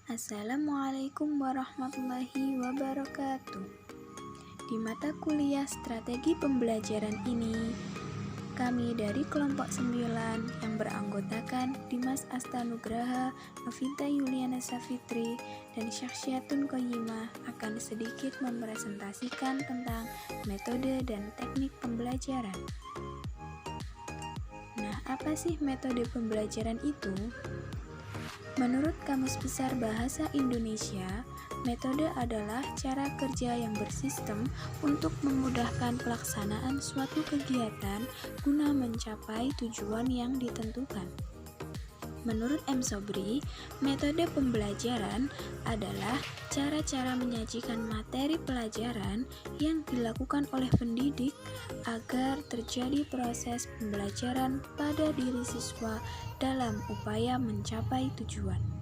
Assalamualaikum warahmatullahi wabarakatuh. Di mata kuliah strategi pembelajaran ini, kami dari kelompok 9 yang beranggotakan Dimas Astanugraha, Novinta Yuliana Safitri, dan Syakhsiatun Qoyimah akan sedikit mempresentasikan tentang metode dan teknik pembelajaran. Nah, apa sih metode pembelajaran itu? Menurut Kamus Besar Bahasa Indonesia, metode adalah cara kerja yang bersistem untuk memudahkan pelaksanaan suatu kegiatan guna mencapai tujuan yang ditentukan. Menurut M. Sobri, metode pembelajaran adalah cara-cara menyajikan materi pelajaran yang dilakukan oleh pendidik agar terjadi proses pembelajaran pada diri siswa dalam upaya mencapai tujuan.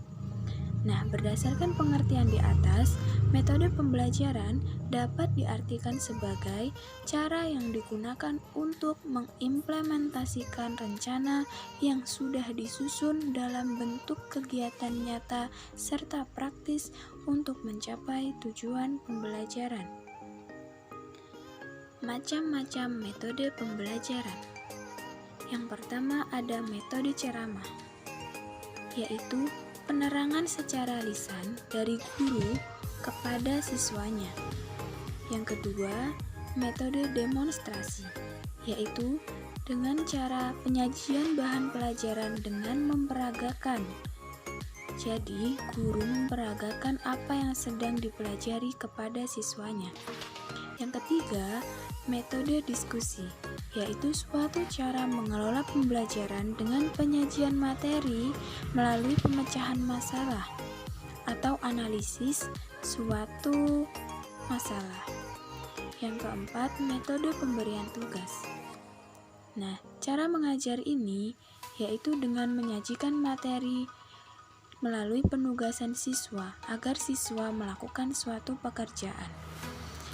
Nah, berdasarkan pengertian di atas, metode pembelajaran dapat diartikan sebagai cara yang digunakan untuk mengimplementasikan rencana yang sudah disusun dalam bentuk kegiatan nyata serta praktis untuk mencapai tujuan pembelajaran. Macam-macam metode pembelajaran. Yang pertama ada metode ceramah, yaitu penerangan secara lisan dari guru kepada siswanya. Yang kedua, metode demonstrasi, yaitu dengan cara penyajian bahan pelajaran dengan memperagakan. Jadi, guru memperagakan apa yang sedang dipelajari kepada siswanya. Yang ketiga, metode diskusi, yaitu suatu cara mengelola pembelajaran dengan penyajian materi melalui pemecahan masalah atau analisis suatu masalah. Yang keempat, metode pemberian tugas. Nah, cara mengajar ini yaitu dengan menyajikan materi melalui penugasan siswa agar siswa melakukan suatu pekerjaan.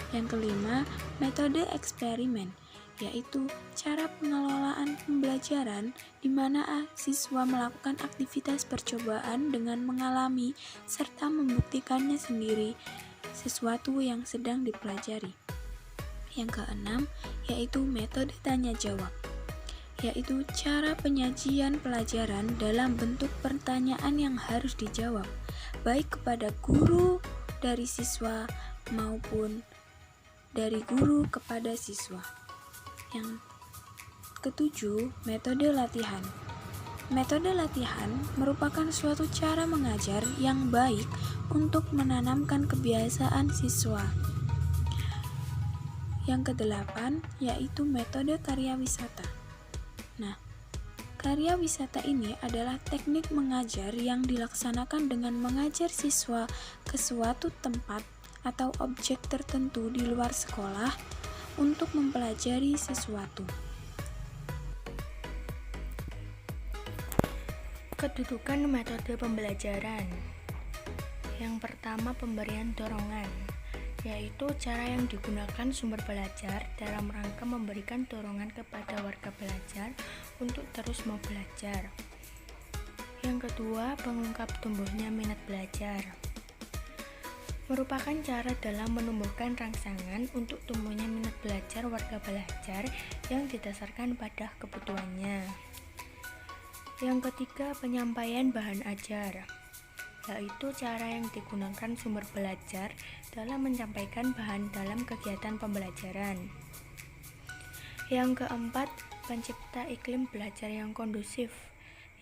Yang kelima, metode eksperimen, yaitu cara pengelolaan pembelajaran di mana siswa melakukan aktivitas percobaan dengan mengalami serta membuktikannya sendiri sesuatu yang sedang dipelajari. Yang keenam, yaitu metode tanya jawab, yaitu cara penyajian pelajaran dalam bentuk pertanyaan yang harus dijawab, baik kepada guru dari siswa maupun dari guru kepada siswa. Yang ketujuh, metode latihan. Metode latihan merupakan suatu cara mengajar yang baik untuk menanamkan kebiasaan siswa. Yang kedelapan, yaitu metode karya wisata. Nah, karya wisata ini adalah teknik mengajar yang dilaksanakan dengan mengajar siswa ke suatu tempat atau objek tertentu di luar sekolah untuk mempelajari sesuatu. Kedudukan metode pembelajaran. Yang pertama, pemberian dorongan, yaitu cara yang digunakan sumber belajar dalam rangka memberikan dorongan kepada warga belajar untuk terus mau belajar. Yang kedua, pengungkap tumbuhnya minat belajar, merupakan cara dalam menumbuhkan rangsangan untuk tumbuhnya minat belajar warga belajar yang didasarkan pada kebutuhannya. Yang ketiga, penyampaian bahan ajar, yaitu cara yang digunakan sumber belajar dalam menyampaikan bahan dalam kegiatan pembelajaran. Yang keempat, pencipta iklim belajar yang kondusif,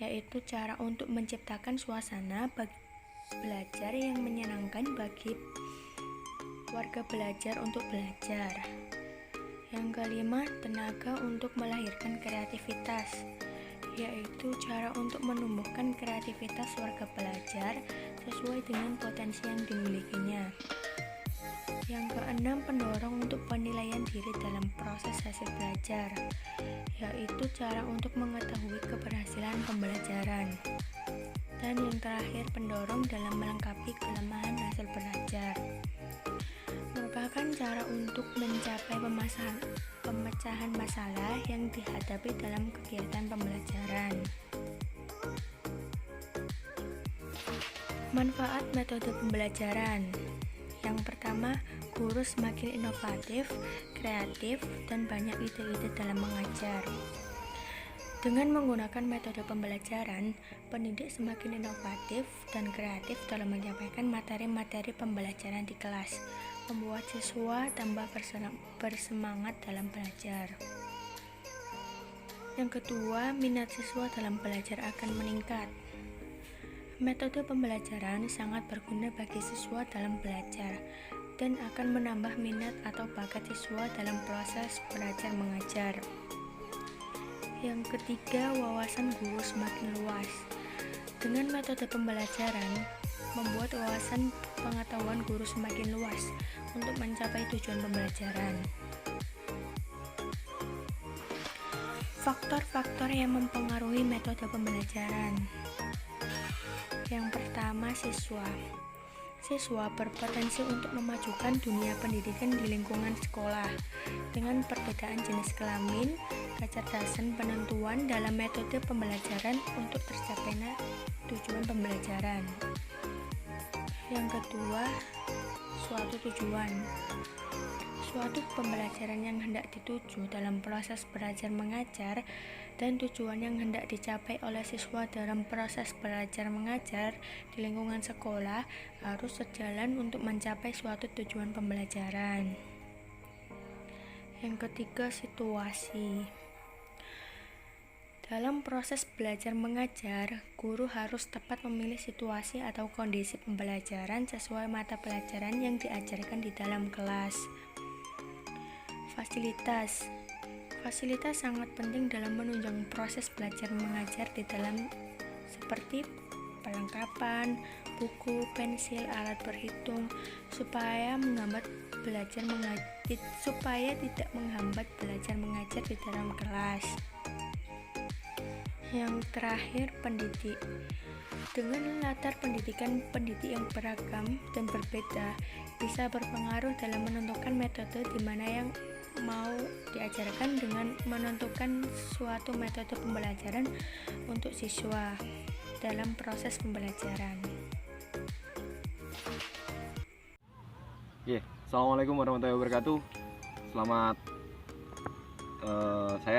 yaitu cara untuk menciptakan suasana belajar yang menyenangkan bagi warga belajar untuk belajar. Yang kelima, tenaga untuk melahirkan kreativitas, yaitu cara untuk menumbuhkan kreativitas warga belajar sesuai dengan potensi yang dimilikinya. Yang keenam, pendorong untuk penilaian diri dalam proses hasil belajar, yaitu cara untuk mengetahui keberhasilan pembelajaran. Dan yang terakhir, pendorong dalam melengkapi kelemahan hasil belajar, merupakan cara untuk mencapai pemecahan masalah yang dihadapi dalam kegiatan pembelajaran. Manfaat metode pembelajaran. Yang pertama, guru semakin inovatif, kreatif, dan banyak ide-ide dalam mengajar. Dengan menggunakan metode pembelajaran, pendidik semakin inovatif dan kreatif dalam menyampaikan materi-materi pembelajaran di kelas, membuat siswa tambah bersemangat dalam belajar. Yang kedua, minat siswa dalam belajar akan meningkat. Metode pembelajaran sangat berguna bagi siswa dalam belajar dan akan menambah minat atau bakat siswa dalam proses belajar mengajar. Yang ketiga, wawasan guru semakin luas. Dengan metode pembelajaran, membuat wawasan pengetahuan guru semakin luas untuk mencapai tujuan pembelajaran. Faktor-faktor yang mempengaruhi metode pembelajaran. Yang pertama, siswa. Siswa berpotensi untuk memajukan dunia pendidikan di lingkungan sekolah dengan perbedaan jenis kelamin, kecerdasan penentuan dalam metode pembelajaran untuk tercapainya tujuan pembelajaran. Yang kedua, suatu tujuan. Suatu pembelajaran yang hendak dituju dalam proses belajar mengajar dan tujuan yang hendak dicapai oleh siswa dalam proses belajar mengajar di lingkungan sekolah harus sejalan untuk mencapai suatu tujuan pembelajaran. Yang ketiga, situasi. Dalam proses belajar mengajar, guru harus tepat memilih situasi atau kondisi pembelajaran sesuai mata pelajaran yang diajarkan di dalam kelas. Fasilitas. Fasilitas sangat penting dalam menunjang proses belajar mengajar di dalam seperti perlengkapan, buku, pensil, alat berhitung supaya tidak menghambat belajar mengajar di dalam kelas. Yang terakhir, pendidik. Dengan latar pendidikan pendidik yang beragam dan berbeda, bisa berpengaruh dalam menentukan metode di mana yang mau diajarkan dengan menentukan suatu metode pembelajaran untuk siswa dalam proses pembelajaran. Assalamualaikum warahmatullahi wabarakatuh. Selamat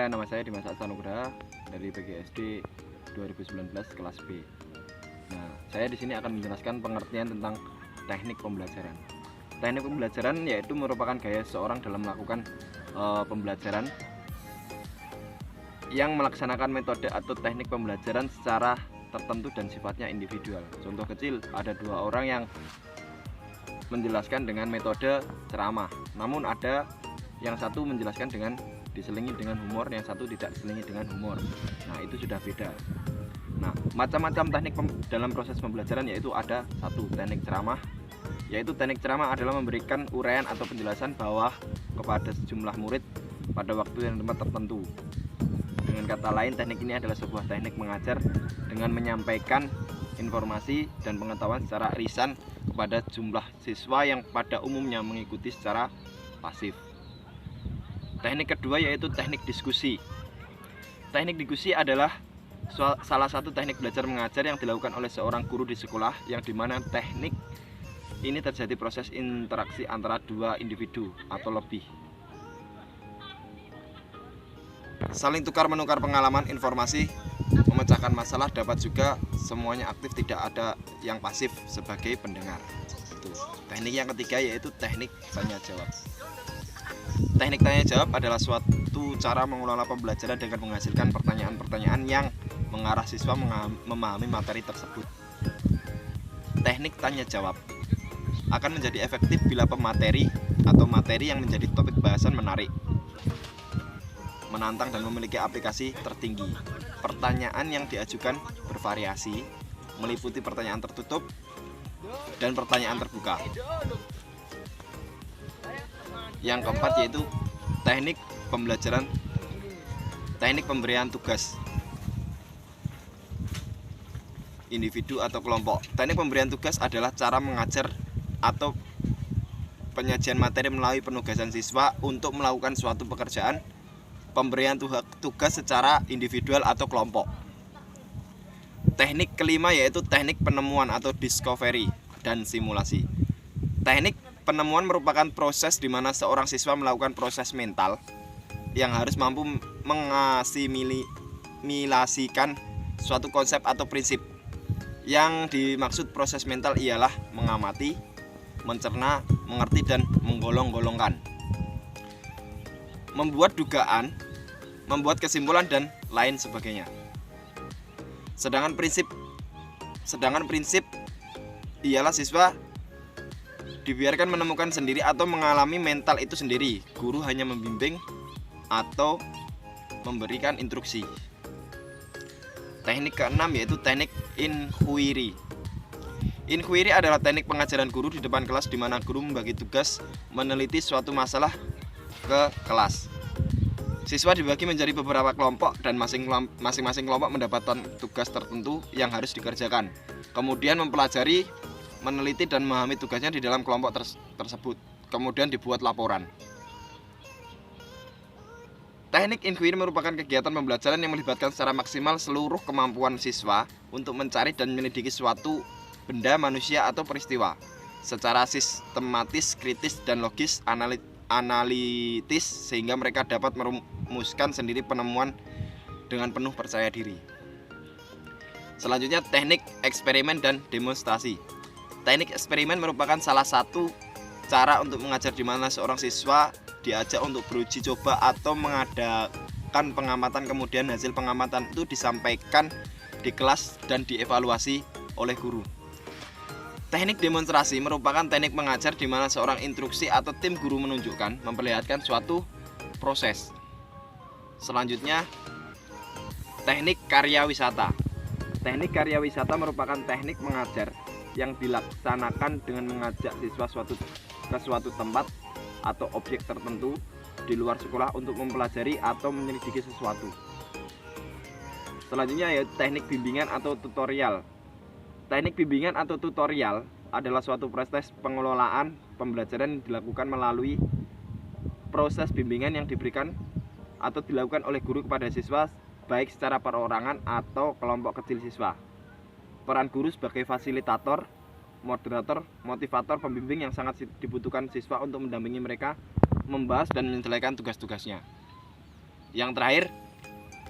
nama saya Dimas Aksanugraha dari PGSD 2019 kelas B. Nah, saya di sini akan menjelaskan pengertian tentang teknik pembelajaran. Teknik pembelajaran yaitu merupakan gaya seseorang dalam melakukan pembelajaran yang melaksanakan metode atau teknik pembelajaran secara tertentu dan sifatnya individual. Contoh kecil, ada dua orang yang menjelaskan dengan metode ceramah, namun ada yang satu menjelaskan dengan diselingi dengan humor, yang satu tidak diselingi dengan humor. Nah, itu sudah beda. Nah, macam-macam teknik dalam proses pembelajaran yaitu ada satu, teknik ceramah. Yaitu teknik ceramah adalah memberikan uraian atau penjelasan bawah kepada sejumlah murid pada waktu dan tempat tertentu. Dengan kata lain, teknik ini adalah sebuah teknik mengajar dengan menyampaikan informasi dan pengetahuan secara lisan kepada jumlah siswa yang pada umumnya mengikuti secara pasif. Teknik kedua yaitu teknik diskusi. Teknik diskusi adalah salah satu teknik belajar mengajar yang dilakukan oleh seorang guru di sekolah, yang dimana teknik ini terjadi proses interaksi antara dua individu atau lebih. Saling tukar menukar pengalaman, informasi, memecahkan masalah, dapat juga semuanya aktif, tidak ada yang pasif sebagai pendengar. Itu. Teknik yang ketiga yaitu teknik tanya jawab. Teknik tanya jawab adalah suatu cara mengelola pembelajaran dengan menghasilkan pertanyaan-pertanyaan yang mengarah siswa memahami materi tersebut. Teknik tanya jawab akan menjadi efektif bila pemateri atau materi yang menjadi topik bahasan menarik, menantang dan memiliki aplikasi tertinggi. Pertanyaan yang diajukan bervariasi, meliputi pertanyaan tertutup dan pertanyaan terbuka. Yang keempat yaitu teknik pembelajaran, teknik pemberian tugas individu atau kelompok. Teknik pemberian tugas adalah cara mengajar atau penyajian materi melalui penugasan siswa untuk melakukan suatu pekerjaan, pemberian tugas secara individual atau kelompok. teknik kelima yaitu teknik penemuan atau discovery dan simulasi. Teknik penemuan merupakan proses di mana seorang siswa melakukan proses mental yang harus mampu mengasimilasikan suatu konsep atau prinsip. Yang dimaksud proses mental ialah mengamati, mencerna, mengerti, dan menggolong-golongkan, membuat dugaan, membuat kesimpulan, dan lain sebagainya. Sedangkan prinsip ialah siswa dibiarkan menemukan sendiri atau mengalami mental itu sendiri. Guru hanya membimbing atau memberikan instruksi. Teknik keenam yaitu teknik inquiry. Inquiry adalah teknik pengajaran guru di depan kelas di mana guru membagi tugas meneliti suatu masalah ke kelas. Siswa dibagi menjadi beberapa kelompok dan masing-masing kelompok mendapatkan tugas tertentu yang harus dikerjakan. Kemudian mempelajari, meneliti dan memahami tugasnya di dalam kelompok tersebut. Kemudian dibuat laporan. Teknik inquiry merupakan kegiatan pembelajaran yang melibatkan secara maksimal seluruh kemampuan siswa untuk mencari dan menyelidiki suatu benda, manusia, atau peristiwa secara sistematis, kritis, dan logis analitis sehingga mereka dapat merumuskan sendiri penemuan dengan penuh percaya diri. Selanjutnya teknik eksperimen dan demonstrasi. Teknik eksperimen merupakan salah satu cara untuk mengajar di mana seorang siswa diajak untuk beruji coba atau mengadakan pengamatan, kemudian hasil pengamatan itu disampaikan di kelas dan dievaluasi oleh guru. Teknik demonstrasi merupakan teknik mengajar di mana seorang instruksi atau tim guru menunjukkan, memperlihatkan suatu proses. Selanjutnya, teknik karya wisata. Teknik karya wisata merupakan teknik mengajar yang dilaksanakan dengan mengajak siswa ke suatu tempat atau objek tertentu di luar sekolah untuk mempelajari atau menyelidiki sesuatu. Selanjutnya yaitu teknik bimbingan atau tutorial. Teknik bimbingan atau tutorial adalah suatu proses pengelolaan pembelajaran yang dilakukan melalui proses bimbingan yang diberikan atau dilakukan oleh guru kepada siswa baik secara perorangan atau kelompok kecil siswa. Peran guru sebagai fasilitator, moderator, motivator, pembimbing yang sangat dibutuhkan siswa untuk mendampingi mereka membahas dan menyelesaikan tugas-tugasnya. Yang terakhir,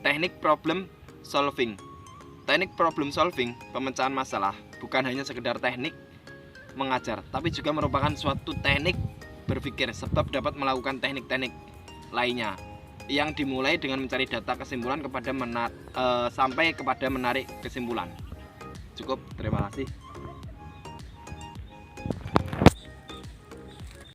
teknik problem solving. Teknik problem solving, pemecahan masalah, bukan hanya sekedar teknik mengajar, tapi juga merupakan suatu teknik berpikir sebab dapat melakukan teknik-teknik lainnya yang dimulai dengan mencari data kesimpulan sampai kepada menarik kesimpulan. Cukup, terima kasih.